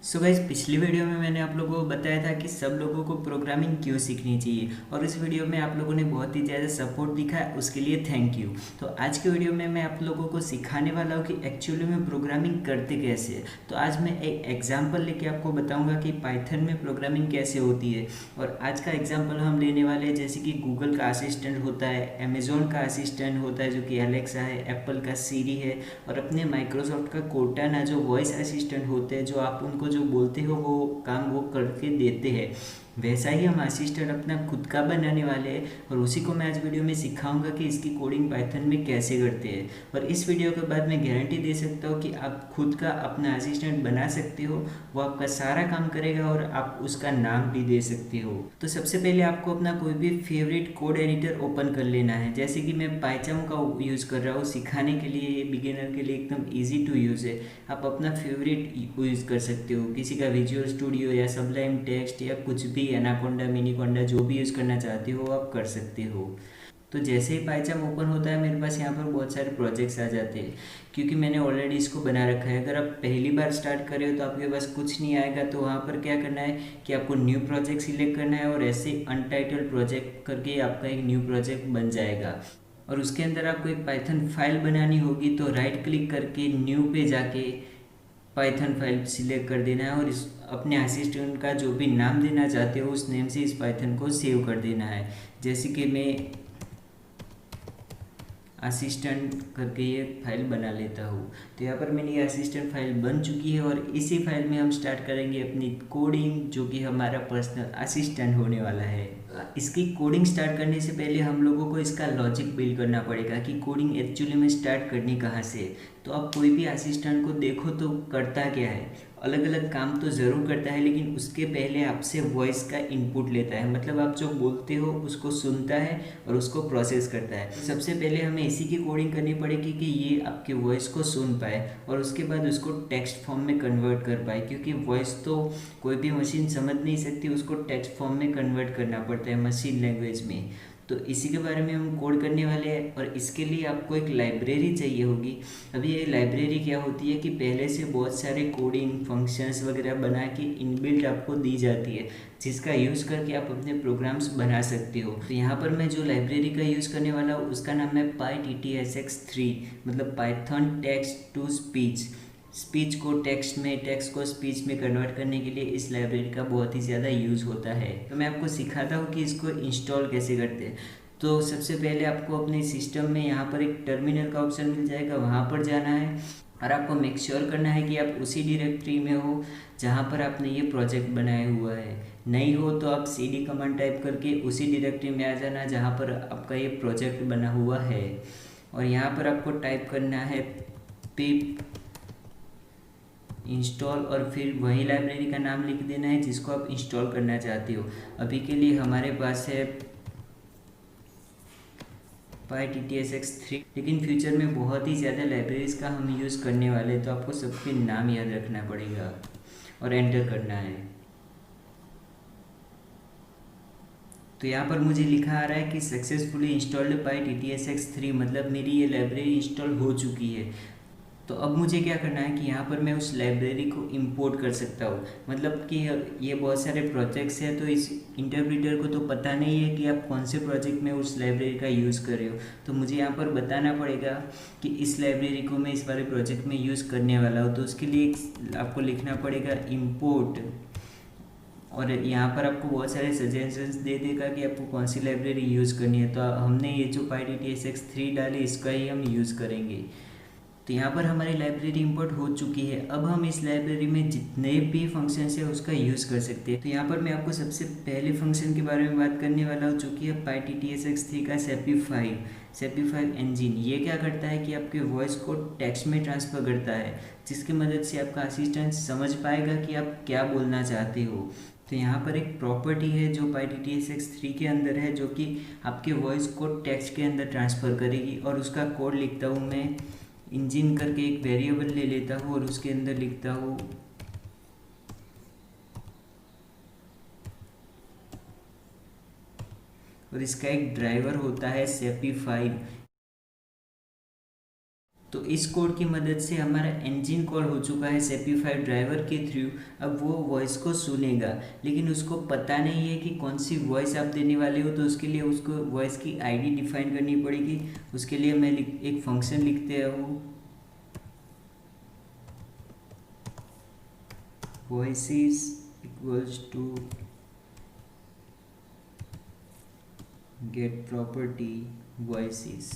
So guys, पिछली video में मैंने आप लोगों को बताया था कि सब लोगों को प्रोग्रामिंग क्यों सीखनी चाहिए और इस वीडियो में आप लोगों ने बहुत ही ज़्यादा सपोर्ट दिखा है, उसके लिए थैंक यू। तो आज के वीडियो में मैं आप लोगों को सिखाने वाला हूँ कि एक्चुअली में प्रोग्रामिंग करते कैसे है। तो आज मैं एक एग्जाम्पल लेके आपको बताऊँगा कि पाइथन में प्रोग्रामिंग कैसे होती है। और आज का एग्जाम्पल हम लेने वाले हैं जैसे कि गूगल का असिस्टेंट होता है, अमेजोन का असिस्टेंट होता है जो कि एलेक्सा है, एप्पल का सीरी है और अपने माइक्रोसॉफ्ट का कोर्टाना जो वॉइस असिस्टेंट होते हैं, जो आप उनको जो बोलते हो वो काम वो करके देते हैं। वैसा ही हम असिस्टेंट अपना खुद का बनाने वाले हैं और उसी को मैं आज वीडियो में सिखाऊंगा कि इसकी कोडिंग पाइथन में कैसे करते हैं। और इस वीडियो के बाद मैं गारंटी दे सकता हूँ कि आप खुद का अपना असिस्टेंट बना सकते हो, वो आपका सारा काम करेगा और आप उसका नाम भी दे सकते हो। तो सबसे पहले आपको अपना कोई भी फेवरेट कोड एडिटर ओपन कर लेना है। जैसे कि मैं पाइथन का यूज़ कर रहा हूँ सिखाने के लिए, ये बिगिनर के लिए एकदम ईजी टू यूज़ है। आप अपना फेवरेट यूज़ कर सकते हो, किसी का विजुअल स्टूडियो या सबलाइम टेक्स्ट या कुछ भी, एनाकोंडा, मिनीकोंडा, जो भी यूज़ करना चाहते हो आप कर सकते हो। तो जैसे ही पाइथन ओपन होता है मेरे पास यहाँ पर बहुत सारे प्रोजेक्ट्स आ जाते हैं, क्योंकि मैंने ऑलरेडी इसको बना रखा है। अगर आप पहली बार स्टार्ट कर रहे हो तो आपके पास कुछ नहीं आएगा, तो वहाँ पर क्या करना है कि आपको न्यू प्रोजेक्ट सिलेक्ट करना है और ऐसे अनटाइटल्ड प्रोजेक्ट करके आपका एक न्यू प्रोजेक्ट बन जाएगा। और उसके अंदर आपको एक पाइथन फाइल बनानी होगी, तो राइट क्लिक करके न्यू पे जाके पाइथन फाइल सिलेक्ट कर देना है और इस अपने असिस्टेंट का जो भी नाम देना चाहते हो उस नेम से इस पाइथन को सेव कर देना है। जैसे कि मैं असिस्टेंट करके ये फाइल बना लेता हूँ। तो यहाँ पर मेरी ये असिस्टेंट फाइल बन चुकी है और इसी फाइल में हम स्टार्ट करेंगे अपनी कोडिंग, जो कि हमारा पर्सनल असिस्टेंट होने वाला है। इसकी कोडिंग स्टार्ट करने से पहले हम लोगों को इसका लॉजिक बिल्ड करना पड़ेगा कि कोडिंग एक्चुअली में स्टार्ट करनी कहाँ से है। तो आप कोई भी असिस्टेंट को देखो तो करता क्या है, अलग अलग काम तो ज़रूर करता है, लेकिन उसके पहले आपसे वॉइस का इनपुट लेता है। मतलब आप जो बोलते हो उसको सुनता है और उसको प्रोसेस करता है। सबसे पहले हमें इसी की कोडिंग करनी पड़ेगी कि ये आपके वॉइस को सुन पाए और उसके बाद उसको टेक्स्ट फॉर्म में कन्वर्ट कर पाए, क्योंकि वॉइस तो कोई भी मशीन समझ नहीं सकती, उसको टेक्स्ट फॉर्म में कन्वर्ट करना पड़ता है मशीन लैंग्वेज में। तो इसी के बारे में हम कोड करने वाले हैं और इसके लिए आपको एक लाइब्रेरी चाहिए होगी। अभी ये लाइब्रेरी क्या होती है कि पहले से बहुत सारे कोडिंग फंक्शंस वगैरह बना के इनबिल्ट आपको दी जाती है, जिसका यूज़ करके आप अपने प्रोग्राम्स बना सकते हो। तो यहाँ पर मैं जो लाइब्रेरी का यूज़ करने वाला हूँ उसका नाम है PyTTSX3, मतलब Python text to speech. Speech को टेक्स्ट में, टेक्स्ट को स्पीच में कन्वर्ट करने के लिए इस लाइब्रेरी का बहुत ही ज़्यादा यूज़ होता है। तो मैं आपको सिखाता हूँ कि इसको इंस्टॉल कैसे करते हैं। तो सबसे पहले आपको अपने सिस्टम में यहाँ पर एक टर्मिनल का ऑप्शन मिल जाएगा, वहाँ पर जाना है और आपको मेक श्योर करना है कि आप उसी डायरेक्टरी में हो जहाँ पर आपने ये प्रोजेक्ट बनाया हुआ है। नहीं हो तो आप cd कमांड टाइप करके उसी डायरेक्टरी में आ जाना जहाँ पर आपका ये प्रोजेक्ट बना हुआ है। और यहाँ पर आपको टाइप करना है पिप इंस्टॉल और फिर वही लाइब्रेरी का नाम लिख देना है जिसको आप इंस्टॉल करना चाहते हो। अभी के लिए हमारे पास है PyTTSX3, लेकिन फ्यूचर में बहुत ही ज़्यादा लाइब्रेरीज़ का हम यूज़ करने वाले हैं, तो आपको सबके नाम याद रखना पड़ेगा और एंटर करना है। तो यहाँ पर मुझे लिखा आ रहा है कि सक्सेसफुली इंस्टॉल्ड PyTTSX3, मतलब मेरी ये लाइब्रेरी इंस्टॉल हो चुकी है। तो अब मुझे क्या करना है कि यहाँ पर मैं उस लाइब्रेरी को इंपोर्ट कर सकता हूँ। मतलब कि ये बहुत सारे प्रोजेक्ट्स हैं, तो इस इंटरप्रेटर को तो पता नहीं है कि आप कौन से प्रोजेक्ट में उस लाइब्रेरी का यूज़ कर रहे हो। तो मुझे यहाँ पर बताना पड़ेगा कि इस लाइब्रेरी को मैं इस वाले प्रोजेक्ट में यूज़ करने वाला हूँ। तो उसके लिए आपको लिखना पड़ेगा इम्पोर्ट, और यहाँ पर आपको बहुत सारे सजेशंस दे देगा कि आपको कौन सी लाइब्रेरी यूज़ करनी है। तो हमने ये जो PyTTSX3 डाली इसका ही हम यूज़ करेंगे। तो यहाँ पर हमारी लाइब्रेरी इंपोर्ट हो चुकी है। अब हम इस लाइब्रेरी में जितने भी फंक्शंस है उसका यूज़ कर सकते हैं। तो यहाँ पर मैं आपको सबसे पहले फंक्शन के बारे में बात करने वाला हूँ, जो कि है PyTTSX3 का सेपी5 इंजन। ये क्या करता है कि आपके वॉइस को टेक्स्ट में ट्रांसफ़र करता है, जिसकी मदद से आपका असिस्टेंट समझ पाएगा कि आप क्या बोलना चाहते हो। तो यहाँ पर एक प्रॉपर्टी है जो PyTTSX3 के अंदर है, जो कि आपके वॉइस को टेक्स्ट के अंदर ट्रांसफ़र करेगी। और उसका कोड लिखता हूँ मैं, इंजन करके एक वेरिएबल ले लेता हूँ और उसके अंदर लिखता हूँ और इसका एक ड्राइवर होता है सेपी5। तो इस कोड की मदद से हमारा इंजन कॉल हो चुका है शॉपिफाई ड्राइवर के थ्रू। अब वो वॉइस को सुनेगा, लेकिन उसको पता नहीं है कि कौन सी वॉइस आप देने वाले हो, तो उसके लिए उसको वॉइस की आईडी डिफाइन करनी पड़ेगी। उसके लिए मैं एक फंक्शन लिखते हैं, वो voices equals to get property voices.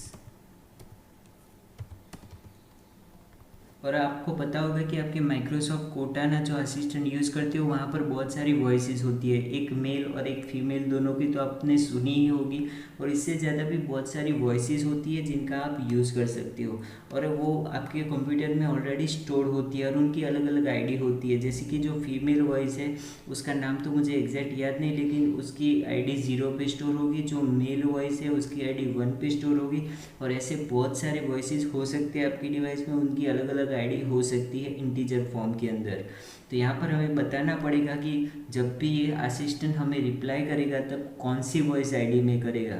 और आपको पता होगा कि आपके माइक्रोसॉफ्ट कोर्टाना जो असिस्टेंट यूज़ करते हो वहाँ पर बहुत सारी वॉइसेस होती है, एक मेल और एक फीमेल दोनों की, तो आपने सुनी ही होगी। और इससे ज़्यादा भी बहुत सारी वॉइसेस होती है जिनका आप यूज़ कर सकते हो, और वो आपके कंप्यूटर में ऑलरेडी स्टोर होती है और उनकी अलग अलग आईडी होती है। जैसे कि जो फीमेल वॉइस है उसका नाम तो मुझे एग्जैक्ट याद नहीं, लेकिन उसकी आईडी 0 पे स्टोर होगी। जो मेल वॉइस है उसकी आईडी 1 पे स्टोर होगी। और ऐसे बहुत सारे वॉइसेस हो सकते हैं आपकी डिवाइस में, उनकी अलग अलग आईडी हो सकती है इंटीजर फॉर्म के अंदर। तो यहाँ पर हमें बताना पड़ेगा कि जब भी ये असिस्टेंट हमें रिप्लाई करेगा तब कौन सी वॉइस आईडी में करेगा।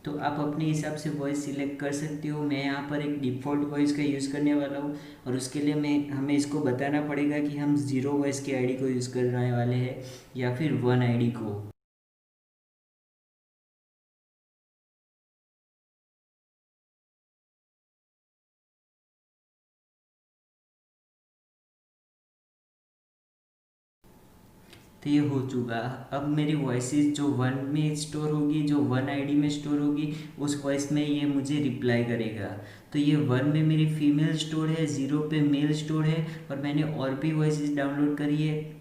तो आप अपने हिसाब से वॉइस सिलेक्ट कर सकते हो। मैं यहाँ पर एक डिफ़ॉल्ट वॉइस का यूज़ करने वाला हूँ, और उसके लिए हमें इसको बताना पड़ेगा कि हम 0 वॉइस की आईडी को यूज़ करने वाले हैं या फिर 1 आईडी को। तो ये हो चुका। अब मेरी वॉइसेस जो 1 में स्टोर होगी, जो 1 आईडी में स्टोर होगी, उस वॉइस में ये मुझे रिप्लाई करेगा। तो ये 1 में मेरी फीमेल स्टोर है, 0 पे मेल स्टोर है, और मैंने और भी वॉइसेस डाउनलोड करी है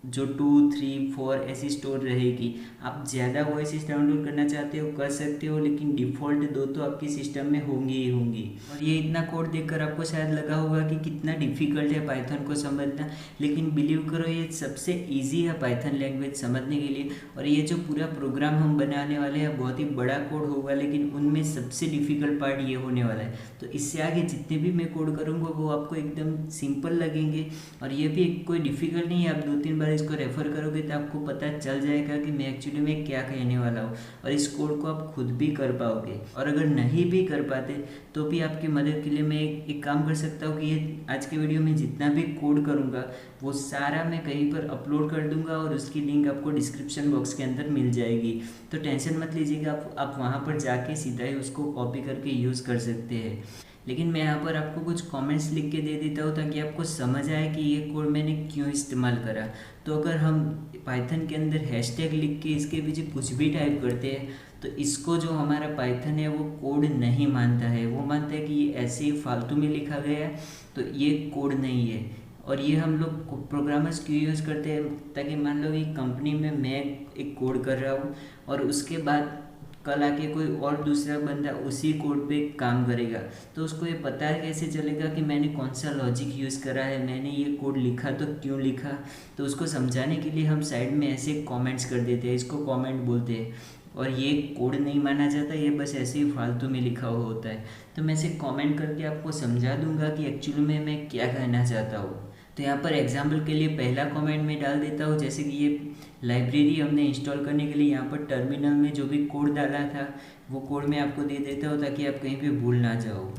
जो 2, 3, 4 ऐसी स्टोर रहेगी। आप ज़्यादा वॉइसेस डाउनलोड करना चाहते हो कर सकते हो, लेकिन डिफ़ॉल्ट 2 तो आपके सिस्टम में होंगी ही होंगी। और ये इतना कोड देखकर आपको शायद लगा होगा कि कितना डिफ़िकल्ट है पाइथन को समझना, लेकिन बिलीव करो ये सबसे ईजी है पाइथन लैंग्वेज समझने के लिए। और ये जो पूरा प्रोग्राम हम बनाने वाले हैं बहुत ही बड़ा कोड होगा, लेकिन उनमें सबसे डिफ़िकल्ट पार्ट ये होने वाला है। तो इससे आगे जितने भी मैं कोड करूँगा वो आपको एकदम सिंपल लगेंगे, और ये भी कोई डिफ़िकल्ट नहीं है। आप 2-3 बार इसको रेफ़र करोगे तो आपको पता चल जाएगा कि मैं एक्चुअली में क्या कहने वाला हूँ, और इस कोड को आप खुद भी कर पाओगे। और अगर नहीं भी कर पाते तो भी आपकी मदद के लिए मैं एक काम कर सकता हूँ कि ये आज के वीडियो में जितना भी कोड करूँगा वो सारा मैं कहीं पर अपलोड कर दूँगा, और उसकी लिंक आपको डिस्क्रिप्शन बॉक्स के अंदर मिल जाएगी। तो टेंशन मत लीजिएगा, आप वहाँ पर जाके सीधा ही उसको कॉपी करके यूज़ कर सकते हैं। लेकिन मैं यहाँ पर आपको कुछ कमेंट्स लिख के दे देता हूँ ताकि आपको समझ आए कि ये कोड मैंने क्यों इस्तेमाल करा। तो अगर हम पाइथन के अंदर हैशटैग लिख के इसके पीछे कुछ भी टाइप करते हैं तो इसको जो हमारा पाइथन है वो कोड नहीं मानता है। वो मानता है कि ये ऐसे ही फालतू में लिखा गया है, तो ये कोड नहीं है। और ये हम लोग प्रोग्रामर्स क्यों यूज़ करते हैं, ताकि मान लो एक कंपनी में मैं एक कोड कर रहा हूँ और उसके बाद कल आके कोई और दूसरा बंदा उसी कोड पे काम करेगा, तो उसको ये पता है कैसे चलेगा कि मैंने कौन सा लॉजिक यूज़ करा है, मैंने ये कोड लिखा तो क्यों लिखा। तो उसको समझाने के लिए हम साइड में ऐसे कमेंट्स कर देते हैं, इसको कमेंट बोलते हैं। और ये कोड नहीं माना जाता, ये बस ऐसे ही फालतू में लिखा हुआ होता है। तो मैं इसे कमेंट करके आपको समझा दूंगा कि एक्चुअली में मैं क्या कहना चाहता हूँ। तो यहाँ पर एग्जाम्पल के लिए पहला कमेंट में डाल देता हूँ, जैसे कि ये लाइब्रेरी हमने इंस्टॉल करने के लिए यहाँ पर टर्मिनल में जो भी कोड डाला था वो कोड मैं आपको दे देता हूँ ताकि आप कहीं पे भूल ना जाओ।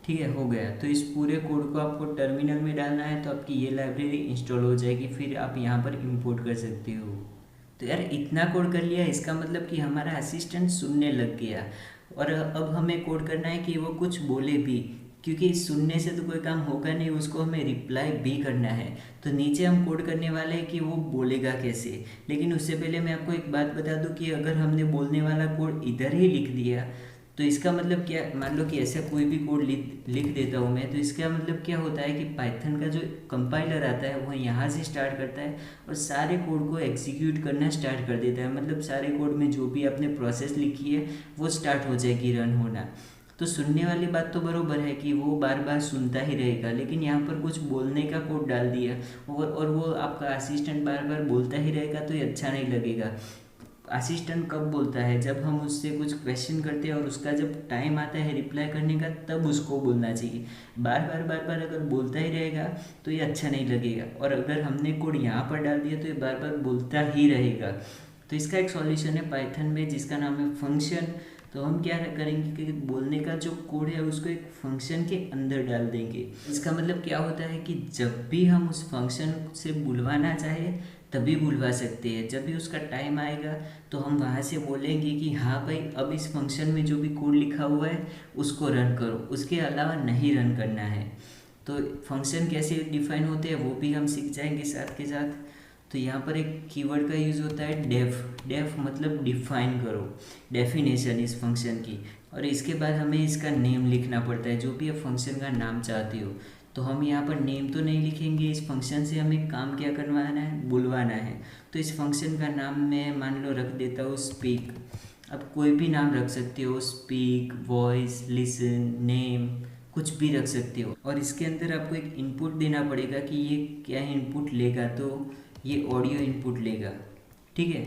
ठीक है, हो गया। तो इस पूरे कोड को आपको टर्मिनल में डालना है तो आपकी ये लाइब्रेरी इंस्टॉल हो जाएगी, फिर आप यहाँ पर इंपोर्ट कर सकते हो। तो यार इतना कोड कर लिया, इसका मतलब कि हमारा असिस्टेंट सुनने लग गया। और अब हमें कोड करना है कि वो कुछ बोले भी, क्योंकि सुनने से तो कोई काम होगा नहीं, उसको हमें रिप्लाई भी करना है। तो नीचे हम कोड करने वाले हैं कि वो बोलेगा कैसे। लेकिन उससे पहले मैं आपको एक बात बता दूं कि अगर हमने बोलने वाला कोड इधर ही लिख दिया तो इसका मतलब क्या, मान लो कि ऐसा कोई भी कोड लिख देता हूँ मैं, तो इसका मतलब क्या होता है कि पाइथन का जो कंपाइलर आता है वो यहाँ से स्टार्ट करता है और सारे कोड को एग्जीक्यूट करना स्टार्ट कर देता है। मतलब सारे कोड में जो भी आपने प्रोसेस लिखी है वो स्टार्ट हो जाएगी रन होना। तो सुनने वाली बात तो बरोबर है कि वो बार बार सुनता ही रहेगा, लेकिन यहाँ पर कुछ बोलने का कोड डाल दिया और वो आपका असिस्टेंट बार बार बोलता ही रहेगा, तो ये अच्छा नहीं लगेगा। असिस्टेंट कब बोलता है, जब हम उससे कुछ क्वेश्चन करते हैं और उसका जब टाइम आता है रिप्लाई करने का तब उसको बोलना चाहिए। बार बार अगर बोलता ही रहेगा तो ये अच्छा नहीं लगेगा, और अगर हमने कोड यहाँ पर डाल दिया तो ये बार बार बोलता ही रहेगा। तो इसका एक सॉल्यूशन है पाइथन में जिसका नाम है फंक्शन। तो हम क्या करेंगे कि बोलने का जो कोड है उसको एक फंक्शन के अंदर डाल देंगे। इसका मतलब क्या होता है कि जब भी हम उस फंक्शन से बुलवाना चाहे तभी बुलवा सकते हैं। जब भी उसका टाइम आएगा तो हम वहाँ से बोलेंगे कि हाँ भाई अब इस फंक्शन में जो भी कोड लिखा हुआ है उसको रन करो, उसके अलावा नहीं रन करना है। तो फंक्शन कैसे डिफाइन होते हैं वो भी हम सीख जाएंगे साथ के साथ। तो यहाँ पर एक कीवर्ड का यूज़ होता है डेफ। डेफ मतलब डिफाइन करो, डेफिनेशन इस फंक्शन की। और इसके बाद हमें इसका नेम लिखना पड़ता है, जो भी आप फंक्शन का नाम चाहते हो। तो हम यहाँ पर नेम तो नहीं लिखेंगे, इस फंक्शन से हमें काम क्या करवाना है, बुलवाना है। तो इस फंक्शन का नाम मैं मान लो रख देता हूँ स्पीक। अब कोई भी नाम रख सकते हो, स्पीक, वॉइस, लिसन, नेम, कुछ भी रख सकते हो। और इसके अंदर आपको एक इनपुट देना पड़ेगा कि ये क्या इनपुट लेगा, तो ये ऑडियो इनपुट लेगा, ठीक है।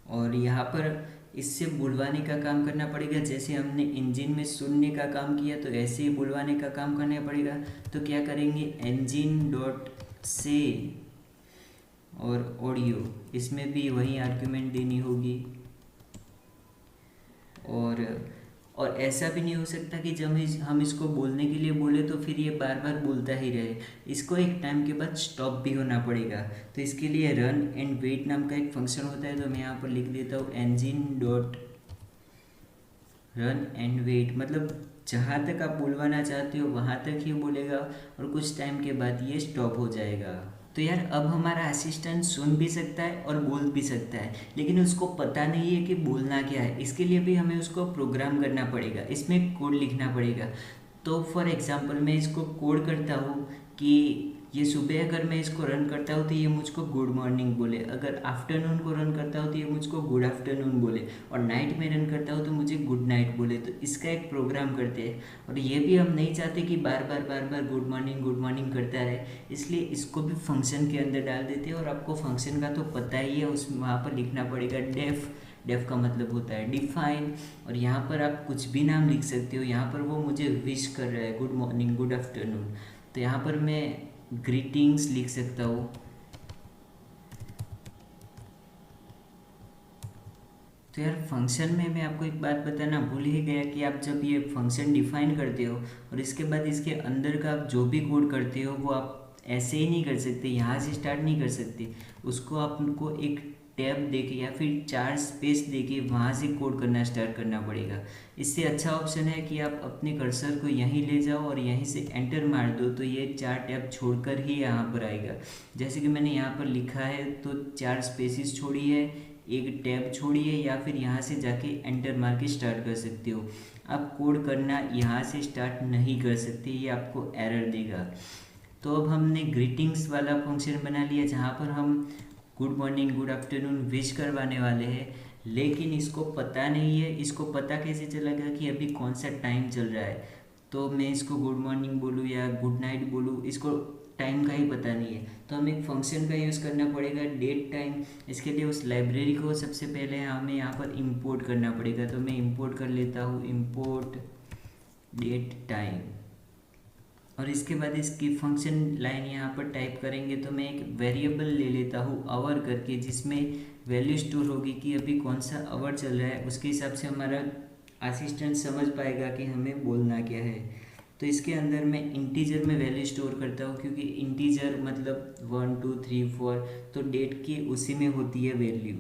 और यहाँ पर इससे बुलवाने का काम करना पड़ेगा, जैसे हमने इंजन में सुनने का काम किया तो ऐसे ही बुलवाने का काम करना पड़ेगा। तो क्या करेंगे, इंजन डॉट से और ऑडियो, इसमें भी वही आर्ग्यूमेंट देनी होगी। और ऐसा भी नहीं हो सकता कि जब हम इसको बोलने के लिए बोले तो फिर ये बार बार बोलता ही रहे। इसको एक टाइम के बाद स्टॉप भी होना पड़ेगा। तो इसके लिए रन एंड वेट नाम का एक फंक्शन होता है। तो मैं यहाँ पर लिख देता हूँ engine dot run and wait, मतलब जहाँ तक आप बुलवाना चाहते हो वहाँ तक ही बोलेगा और कुछ टाइम के बाद ये स्टॉप हो जाएगा। तो यार अब हमारा असिस्टेंट सुन भी सकता है और बोल भी सकता है, लेकिन उसको पता नहीं है कि बोलना क्या है। इसके लिए भी हमें उसको प्रोग्राम करना पड़ेगा, इसमें कोड लिखना पड़ेगा। तो फॉर एग्जांपल मैं इसको कोड करता हूँ कि ये सुबह अगर मैं इसको रन करता हूँ तो ये मुझको गुड मॉर्निंग बोले, अगर आफ्टरनून को रन करता हूँ तो ये मुझको गुड आफ्टरनून बोले, और नाइट में रन करता हूँ तो मुझे गुड नाइट बोले। तो इसका एक प्रोग्राम करते हैं। और ये भी हम नहीं चाहते कि बार बार गुड मॉर्निंग करता रहे, इसलिए इसको भी फंक्शन के अंदर डाल देते हैं। और आपको फंक्शन का तो पता ही है, उस वहाँ पर लिखना पड़ेगा डेफ। डेफ का मतलब होता है डिफाइन। और यहाँ पर आप कुछ भी नाम लिख सकते हो। यहाँ पर वो मुझे विश कर रहा है, गुड मॉर्निंग, गुड आफ्टरनून, तो यहाँ पर मैं ग्रीटिंग्स लिख सकता हूँ। तो यार फंक्शन में मैं आपको एक बात बताना भूल ही गया कि आप जब ये फंक्शन डिफाइन करते हो और इसके बाद इसके अंदर का आप जो भी कोड करते हो वो आप ऐसे ही नहीं कर सकते, यहाँ से स्टार्ट नहीं कर सकते। उसको आपको एक टैब देके या फिर 4 स्पेस देके वहाँ से कोड करना स्टार्ट करना पड़ेगा। इससे अच्छा ऑप्शन है कि आप अपने कर्सर को यहीं ले जाओ और यहीं से एंटर मार दो, तो ये 4 टैब छोड़कर ही यहाँ पर आएगा। जैसे कि मैंने यहाँ पर लिखा है तो 4 स्पेसिस छोड़ी है, एक टैब छोड़ी है, या फिर यहाँ से जाके एंटर मार के स्टार्ट कर सकते हो। आप कोड करना यहाँ से स्टार्ट नहीं कर सकते, ये आपको एरर देगा। तो अब हमने ग्रीटिंग्स वाला फंक्शन बना लिया जहाँ पर हम good morning, good afternoon wish करवाने वाले हैं, लेकिन इसको पता नहीं है। इसको पता कैसे चलेगा कि अभी कौन सा टाइम चल रहा है। तो मैं इसको गुड मॉर्निंग बोलूँ या गुड नाइट बोलूँ, इसको टाइम का ही पता नहीं है। तो हमें एक फंक्शन का यूज़ करना पड़ेगा, डेट टाइम। इसके लिए उस लाइब्रेरी को सबसे पहले हमें यहाँ पर इंपोर्ट करना पड़ेगा। तो मैं इंपोर्ट कर लेता हूँ, इंपोर्ट डेट टाइम। और इसके बाद इसकी फंक्शन लाइन यहाँ पर टाइप करेंगे तो मैं एक वेरिएबल ले लेता हूँ आवर करके, जिसमें वैल्यू स्टोर होगी कि अभी कौन सा आवर चल रहा है। उसके हिसाब से हमारा असिस्टेंट समझ पाएगा कि हमें बोलना क्या है। तो इसके अंदर मैं इंटीजर में वैल्यू स्टोर करता हूँ, क्योंकि इंटीजर मतलब 1 2 3 4, तो डेट की उसी में होती है वैल्यू।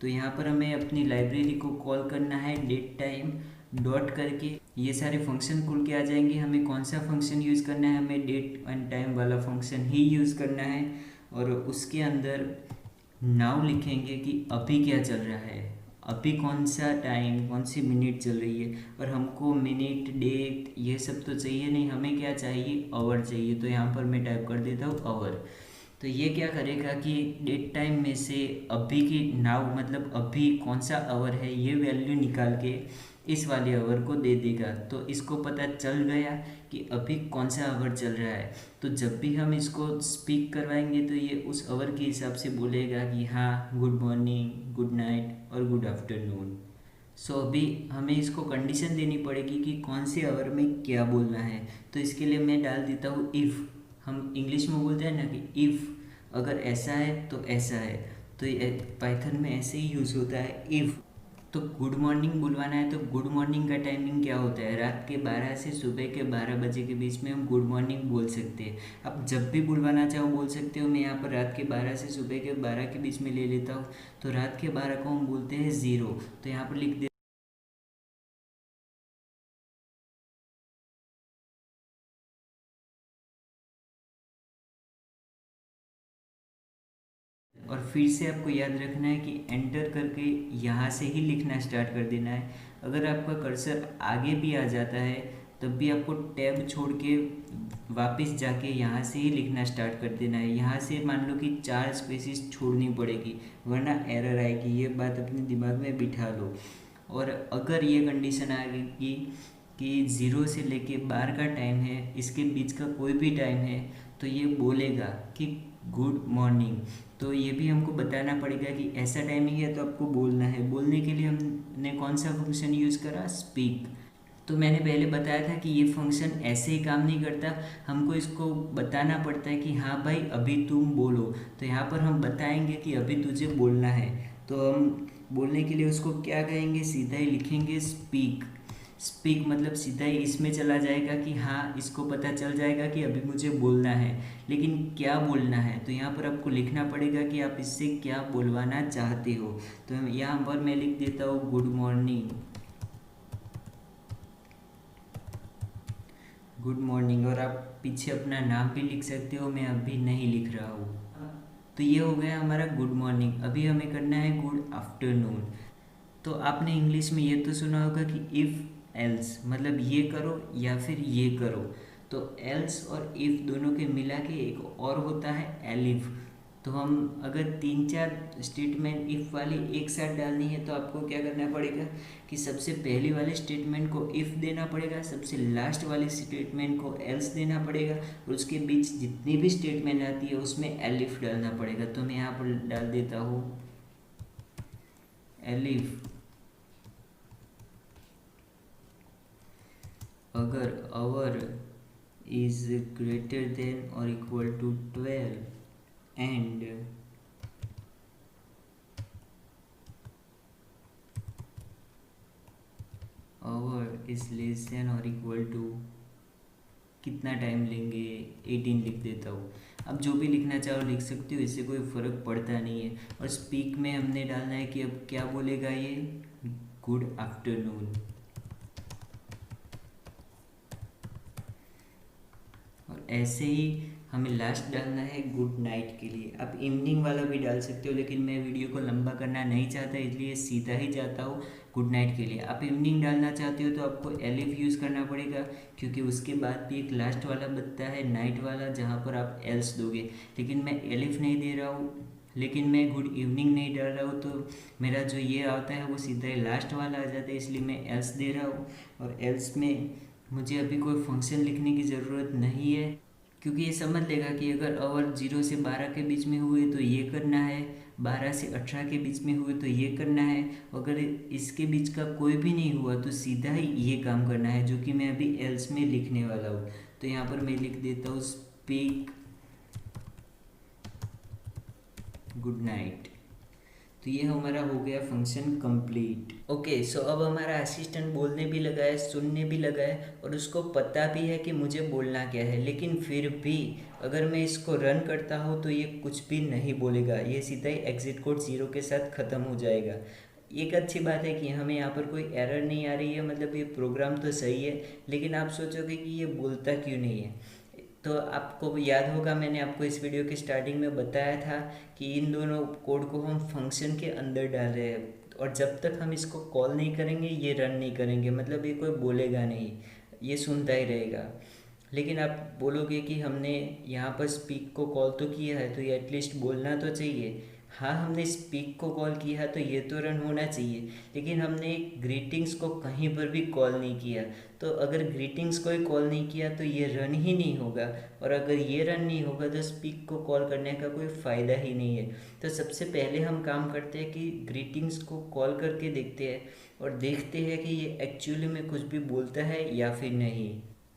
तो यहाँ पर हमें अपनी लाइब्रेरी को कॉल करना है डेट टाइम डॉट करके, ये सारे फंक्शन खुल के आ जाएंगे। हमें कौन सा फंक्शन यूज़ करना है, हमें डेट एंड टाइम वाला फंक्शन ही यूज़ करना है। और उसके अंदर नाउ लिखेंगे कि अभी क्या चल रहा है, अभी कौन सा टाइम, कौन सी मिनट चल रही है। और हमको मिनट, डेट ये सब तो चाहिए नहीं, हमें क्या चाहिए, आवर चाहिए। तो यहाँ पर मैं टाइप कर देता हूँ आवर। तो ये क्या करेगा कि डेट टाइम में से अभी की नाउ मतलब अभी कौन सा आवर है ये वैल्यू निकाल के इस वाले आवर को दे देगा। तो इसको पता चल गया कि अभी कौन सा आवर चल रहा है। तो जब भी हम इसको स्पीक करवाएंगे तो ये उस आवर के हिसाब से बोलेगा कि हाँ गुड मॉर्निंग, गुड नाइट और गुड आफ्टरनून। सो अभी हमें इसको कंडीशन देनी पड़ेगी कि कौन से आवर में क्या बोलना है। तो इसके लिए मैं डाल देता हूँ इफ़। हम इंग्लिश में बोलते हैं ना कि इफ़ अगर ऐसा है तो ऐसा है। तो ये पाइथन में ऐसे ही यूज़ होता है इफ़। तो गुड मॉर्निंग बुलवाना है तो गुड मॉर्निंग का टाइमिंग क्या होता है, रात के 12 से सुबह के 12 बजे के बीच में हम गुड मॉर्निंग बोल सकते हैं। आप जब भी बुलवाना चाहो बोल सकते हो। मैं यहाँ पर रात के 12 से सुबह के 12 के बीच में ले लेता हूँ। तो रात के 12 को हम बोलते हैं 0। तो यहाँ पर लिख दे और फिर से आपको याद रखना है कि एंटर करके यहाँ से ही लिखना स्टार्ट कर देना है। अगर आपका कर्सर आगे भी आ जाता है तब भी आपको टैब छोड़ के वापस जाके यहाँ से ही लिखना स्टार्ट कर देना है। यहाँ से मान लो कि 4 स्पेसिस छोड़नी पड़ेगी वरना एरर आएगी। ये बात अपने दिमाग में बिठा लो। और अगर ये कंडीशन आ गई कि 0 से लेके 12 का टाइम है, इसके बीच का कोई भी टाइम है, तो ये बोलेगा कि गुड मॉर्निंग। तो ये भी हमको बताना पड़ेगा कि ऐसा टाइमिंग है तो आपको बोलना है। बोलने के लिए हमने कौन सा फंक्शन यूज़ करा, स्पीक। तो मैंने पहले बताया था कि ये फंक्शन ऐसे ही काम नहीं करता, हमको इसको बताना पड़ता है कि हाँ भाई अभी तुम बोलो। तो यहाँ पर हम बताएंगे कि अभी तुझे बोलना है। तो हम बोलने के लिए उसको क्या कहेंगे, सीधा ही लिखेंगे स्पीक। स्पीक मतलब सीधा ही इसमें चला जाएगा कि हाँ इसको पता चल जाएगा कि अभी मुझे बोलना है। लेकिन क्या बोलना है, तो यहाँ पर आपको लिखना पड़ेगा कि आप इससे क्या बोलवाना चाहते हो। तो यहाँ पर मैं लिख देता हूँ गुड मॉर्निंग। Good morning. और आप पीछे अपना नाम भी लिख सकते हो, मैं अभी नहीं लिख रहा हूँ। तो ये हो गया हमारा गुड मॉर्निंग। अभी हमें करना है गुड आफ्टरनून। तो आपने इंग्लिश में ये तो सुना होगा कि इफ़ एल्स मतलब ये करो या फिर ये करो। तो एल्स और इफ़ दोनों के मिला के एक और होता है एलिफ। तो हम अगर 3-4 स्टेटमेंट इफ़ वाली एक साथ डालनी है तो आपको क्या करना पड़ेगा कि सबसे पहली वाले स्टेटमेंट को इफ़ देना पड़ेगा, सबसे लास्ट वाले स्टेटमेंट को एल्स देना पड़ेगा, और उसके बीच जितनी भी स्टेटमेंट आती है उसमें एलिफ डालना पड़ेगा। तो मैं यहाँ पर डाल देता हूँ एलिफ। अगर our is greater than or equal to 12 and hour is less than or equal to कितना टाइम लेंगे, 18 लिख देता हूँ। अब जो भी लिखना चाहो लिख सकते हो, इससे कोई फ़र्क पड़ता नहीं है। और स्पीक में हमने डालना है कि अब क्या बोलेगा ये, गुड आफ्टरनून। और ऐसे ही हमें लास्ट डालना है गुड नाइट के लिए। आप इवनिंग वाला भी डाल सकते हो, लेकिन मैं वीडियो को लंबा करना नहीं चाहता इसलिए सीधा ही जाता हूँ गुड नाइट के लिए। आप इवनिंग डालना चाहते हो तो आपको एलिफ यूज़ करना पड़ेगा, क्योंकि उसके बाद भी एक लास्ट वाला बचता है नाइट वाला जहाँ पर आप एल्स दोगे। लेकिन मैं एलिफ नहीं दे रहा हूँ, लेकिन मैं गुड इवनिंग नहीं डाल रहा हूँ, तो मेरा जो ये आता है वो सीधा ही लास्ट वाला आ जाता है, इसलिए मैं एल्स दे रहा हूँ। और एल्स में मुझे अभी कोई फंक्शन लिखने की ज़रूरत नहीं है, क्योंकि ये समझ लेगा कि अगर आवर 0 से 12 के बीच में हुए तो ये करना है, 12 से 18 के बीच में हुए तो ये करना है, अगर इसके बीच का कोई भी नहीं हुआ तो सीधा ही ये काम करना है, जो कि मैं अभी एल्स में लिखने वाला हूँ। तो यहाँ पर मैं लिख देता हूँ स्पीक गुड नाइट। तो ये हमारा हो गया फंक्शन कंप्लीट। ओके, सो अब हमारा असिस्टेंट बोलने भी लगा है, सुनने भी लगा है, और उसको पता भी है कि मुझे बोलना क्या है। लेकिन फिर भी अगर मैं इसको रन करता हूँ तो ये कुछ भी नहीं बोलेगा, ये सीधा ही एग्जिट कोड 0 के साथ ख़त्म हो जाएगा। एक अच्छी बात है कि हमें यहाँ पर कोई एरर नहीं आ रही है, मतलब ये प्रोग्राम तो सही है। लेकिन आप सोचोगे कि ये बोलता क्यों नहीं है। तो आपको याद होगा मैंने आपको इस वीडियो के स्टार्टिंग में बताया था कि इन दोनों कोड को हम फंक्शन के अंदर डाल रहे हैं, और जब तक हम इसको कॉल नहीं करेंगे ये रन नहीं करेंगे, मतलब ये कोई बोलेगा नहीं, ये सुनता ही रहेगा। लेकिन आप बोलोगे कि हमने यहाँ पर स्पीक को कॉल तो किया है तो ये एटलीस्ट बोलना तो चाहिए। हाँ, हमने स्पीक को कॉल किया है तो ये तो रन होना चाहिए, लेकिन हमने ग्रीटिंग्स को कहीं पर भी कॉल नहीं किया। तो अगर ग्रीटिंग्स को ही कॉल नहीं किया तो ये रन ही नहीं होगा, और अगर ये रन नहीं होगा तो स्पीक को कॉल करने का कोई फ़ायदा ही नहीं है। तो सबसे पहले हम काम करते हैं कि ग्रीटिंग्स को कॉल करके देखते हैं और देखते हैं कि ये एक्चुअली में कुछ भी बोलता है या फिर नहीं।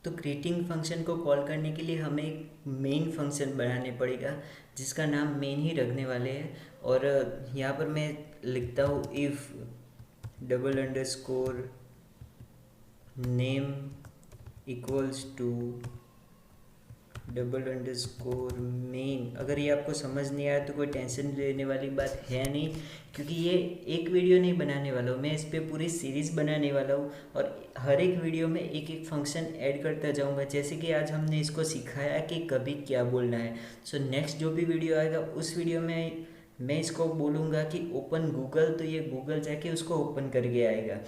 तो ग्रीटिंग फंक्शन को कॉल करने के लिए हमें एक मेन फंक्शन बनाने पड़ेगा जिसका नाम मेन ही रखने वाले हैं। और यहाँ पर मैं लिखता हूँ if double underscore name equals to double underscore main. अगर ये आपको समझ नहीं आया तो कोई टेंशन लेने वाली बात है नहीं, क्योंकि ये एक वीडियो नहीं बनाने वाला हूँ मैं, इस पर पूरी सीरीज़ बनाने वाला हूँ और हर एक वीडियो में एक एक फंक्शन ऐड करता जाऊँगा। जैसे कि आज हमने इसको सिखाया कि कभी क्या बोलना है, सो नेक्स्ट जो भी वीडियो आएगा उस वीडियो में मैं इसको बोलूँगा कि ओपन गूगल, तो ये गूगल जाके उसको ओपन करके आएगा।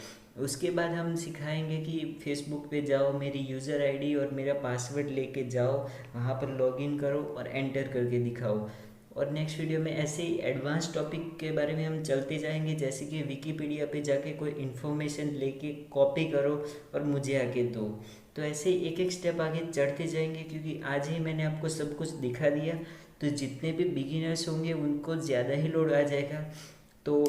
उसके बाद हम सिखाएंगे कि फेसबुक पे जाओ, मेरी यूज़र आईडी और मेरा पासवर्ड लेके जाओ, वहाँ पर लॉगिन करो और एंटर करके दिखाओ। और नेक्स्ट वीडियो में ऐसे ही एडवांस टॉपिक के बारे में हम चलते जाएंगे, जैसे कि विकिपीडिया पे जाके कोई इन्फॉर्मेशन लेके कॉपी करो और मुझे आके दो। तो ऐसे ही एक एक स्टेप आगे चढ़ते जाएंगे, क्योंकि आज ही मैंने आपको सब कुछ दिखा दिया, तो जितने भी बिगिनर्स होंगे उनको ज़्यादा ही लोड आ जाएगा। तो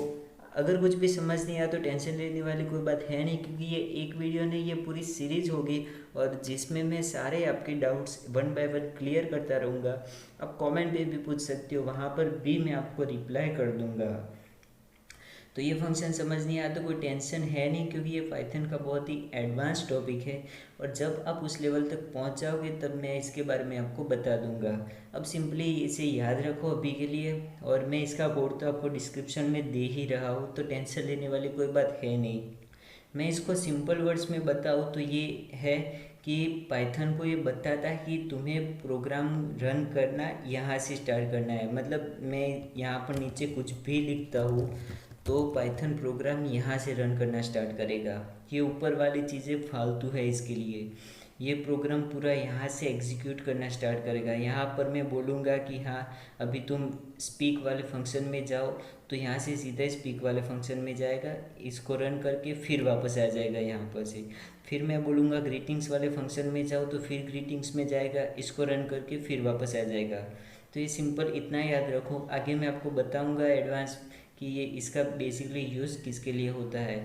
अगर कुछ भी समझ नहीं आया तो टेंशन लेने वाली कोई बात है नहीं, क्योंकि ये एक वीडियो नहीं, ये पूरी सीरीज होगी और जिसमें मैं सारे आपके doubts one by one clear करता रहूँगा। आप कमेंट पे भी पूछ सकते हो, वहाँ पर भी मैं आपको रिप्लाई कर दूँगा। तो ये फंक्शन समझ नहीं आया तो कोई टेंशन है नहीं, क्योंकि ये पाइथन का बहुत ही एडवांस टॉपिक है और जब आप उस लेवल तक पहुंच जाओगे तब मैं इसके बारे में आपको बता दूंगा। अब सिंपली इसे याद रखो अभी के लिए, और मैं इसका कोड तो आपको डिस्क्रिप्शन में दे ही रहा हूँ, तो टेंशन लेने वाली कोई बात है नहीं। मैं इसको सिंपल वर्ड्स में बताऊँ तो ये है कि पाइथन को ये बताता है कि तुम्हें प्रोग्राम रन करना यहाँ से स्टार्ट करना है। मतलब मैं यहाँ पर नीचे कुछ भी लिखता हूँ तो पाइथन प्रोग्राम यहाँ से रन करना स्टार्ट करेगा। ये ऊपर वाली चीज़ें फालतू है इसके लिए। ये प्रोग्राम पूरा यहाँ से एग्जीक्यूट करना स्टार्ट करेगा। यहाँ पर मैं बोलूँगा कि हाँ अभी तुम स्पीक वाले फंक्शन में जाओ, तो यहाँ से सीधा स्पीक वाले फंक्शन में जाएगा, इसको रन करके फिर वापस आ जाएगा यहाँ पर से। फिर मैं बोलूँगा ग्रीटिंग्स वाले फंक्शन में जाओ, तो फिर ग्रीटिंग्स में जाएगा, इसको रन करके फिर वापस आ जाएगा। तो ये सिंपल इतना याद रखो, आगे मैं आपको बताऊँगा एडवांस कि ये इसका बेसिकली यूज़ किसके लिए होता है।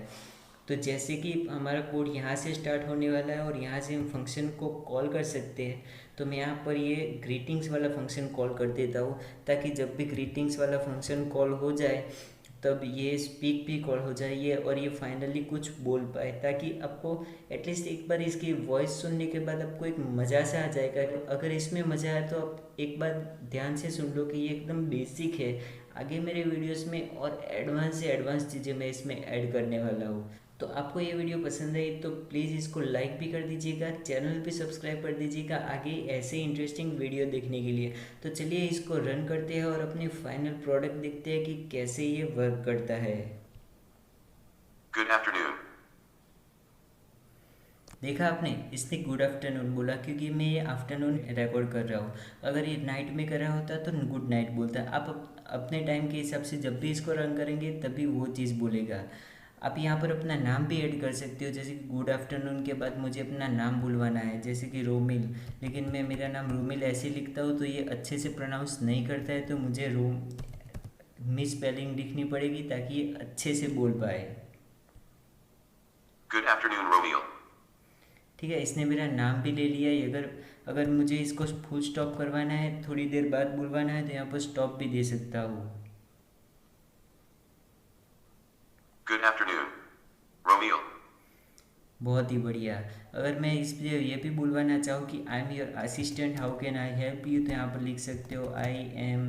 तो जैसे कि हमारा कोड यहाँ से स्टार्ट होने वाला है और यहाँ से हम फंक्शन को कॉल कर सकते हैं, तो मैं यहाँ पर ये ग्रीटिंग्स वाला फंक्शन कॉल कर देता हूँ, ताकि जब भी ग्रीटिंग्स वाला फंक्शन कॉल हो जाए तब ये स्पीक भी कॉल हो जाइए और ये फाइनली कुछ बोल पाए, ताकि आपको एटलीस्ट एक बार इसकी वॉइस सुनने के बाद आपको एक मज़ा सा आ जाएगा। अगर इसमें मज़ा आया तो आप एक बार ध्यान से सुन लो कि ये एकदम बेसिक है। आगे मेरे वीडियोस में और एडवांस से एडवांस चीज़ें मैं इसमें ऐड करने वाला हूँ। तो आपको ये वीडियो पसंद आई तो प्लीज़ इसको लाइक भी कर दीजिएगा, चैनल भी सब्सक्राइब कर दीजिएगा आगे ऐसे इंटरेस्टिंग वीडियो देखने के लिए। तो चलिए इसको रन करते हैं और अपनी फाइनल प्रोडक्ट देखते हैं कि कैसे ये वर्क करता है। Good afternoon. देखा आपने, इसने गुड आफ्टरनून बोला क्योंकि मैं ये आफ्टरनून रिकॉर्ड कर रहा हूँ। अगर ये नाइट में कर रहा होता तो गुड नाइट बोलता। आप अपने टाइम के हिसाब से जब भी इसको रन करेंगे तभी वो चीज़ बोलेगा। आप यहाँ पर अपना नाम भी ऐड कर सकते हो, जैसे कि गुड आफ्टरनून के बाद मुझे अपना नाम बुलवाना है, जैसे कि रोमिल, लेकिन मैं मेरा नाम रोमिल ऐसे लिखता हूँ तो ये अच्छे से प्रोनाउंस नहीं करता है, तो मुझे मिस स्पेलिंग लिखनी पड़ेगी ताकि ये अच्छे से बोल पाए। Good afternoon Romil. ठीक है, इसने मेरा नाम भी ले लिया है। अगर अगर मुझे इसको फुल स्टॉप करवाना है, थोड़ी देर बाद बुलवाना है, तो यहाँ पर स्टॉप भी दे सकता हूँ। Good afternoon Romil. बहुत ही बढ़िया। अगर मैं इस पे ये भी बुलवाना चाहूँ कि I am your assistant, how can I help you, तो यहाँ पर लिख सकते हो I am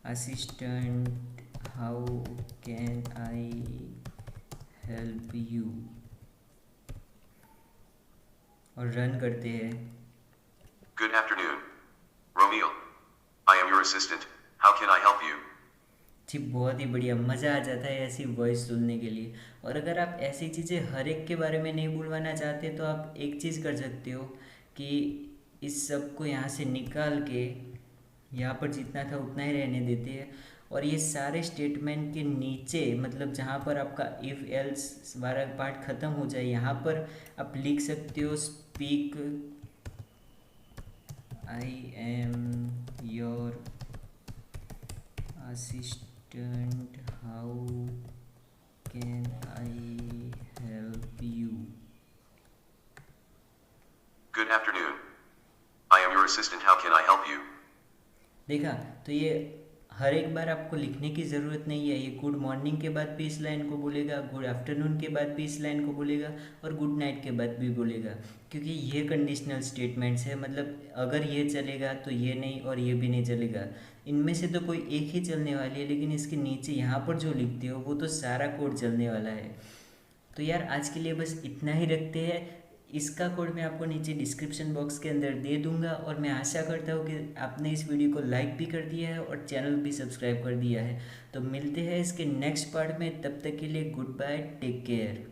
assistant, how can I help you, और रन करते हैं। Good afternoon Romil, I am your assistant, how can I help you. जी बहुत ही बढ़िया, मज़ा आ जाता है ऐसी वॉइस सुनने के लिए। और अगर आप ऐसी चीज़ें हर एक के बारे में नहीं बुलवाना चाहते तो आप एक चीज़ कर सकते हो कि इस सब को यहाँ से निकाल के यहाँ पर जितना था उतना ही रहने देते हैं, और ये सारे स्टेटमेंट के नीचे, मतलब जहाँ पर आपका इफ़ एल्स वाला पार्ट ख़त्म हो जाए, यहाँ पर आप लिख सकते हो speak I am your assistant, how can I help you. your assistant. How can I help you? देखा, तो ये हर एक बार आपको लिखने की ज़रूरत नहीं है। ये गुड मॉर्निंग के बाद भी इस लाइन को बोलेगा, गुड आफ्टरनून के बाद भी इस लाइन को बोलेगा और गुड नाइट के बाद भी बोलेगा, क्योंकि ये कंडीशनल स्टेटमेंट्स है। मतलब अगर ये चलेगा तो ये नहीं और ये भी नहीं चलेगा। इनमें से तो कोई एक ही चलने वाली है, लेकिन इसके नीचे यहाँ पर जो लिखते हो वो तो सारा कोड चलने वाला है। तो यार आज के लिए बस इतना ही रखते हैं। इसका कोड मैं आपको नीचे डिस्क्रिप्शन बॉक्स के अंदर दे दूंगा और मैं आशा करता हूँ कि आपने इस वीडियो को लाइक भी कर दिया है और चैनल भी सब्सक्राइब कर दिया है। तो मिलते हैं इसके नेक्स्ट पार्ट में, तब तक के लिए गुड बाय, टेक केयर।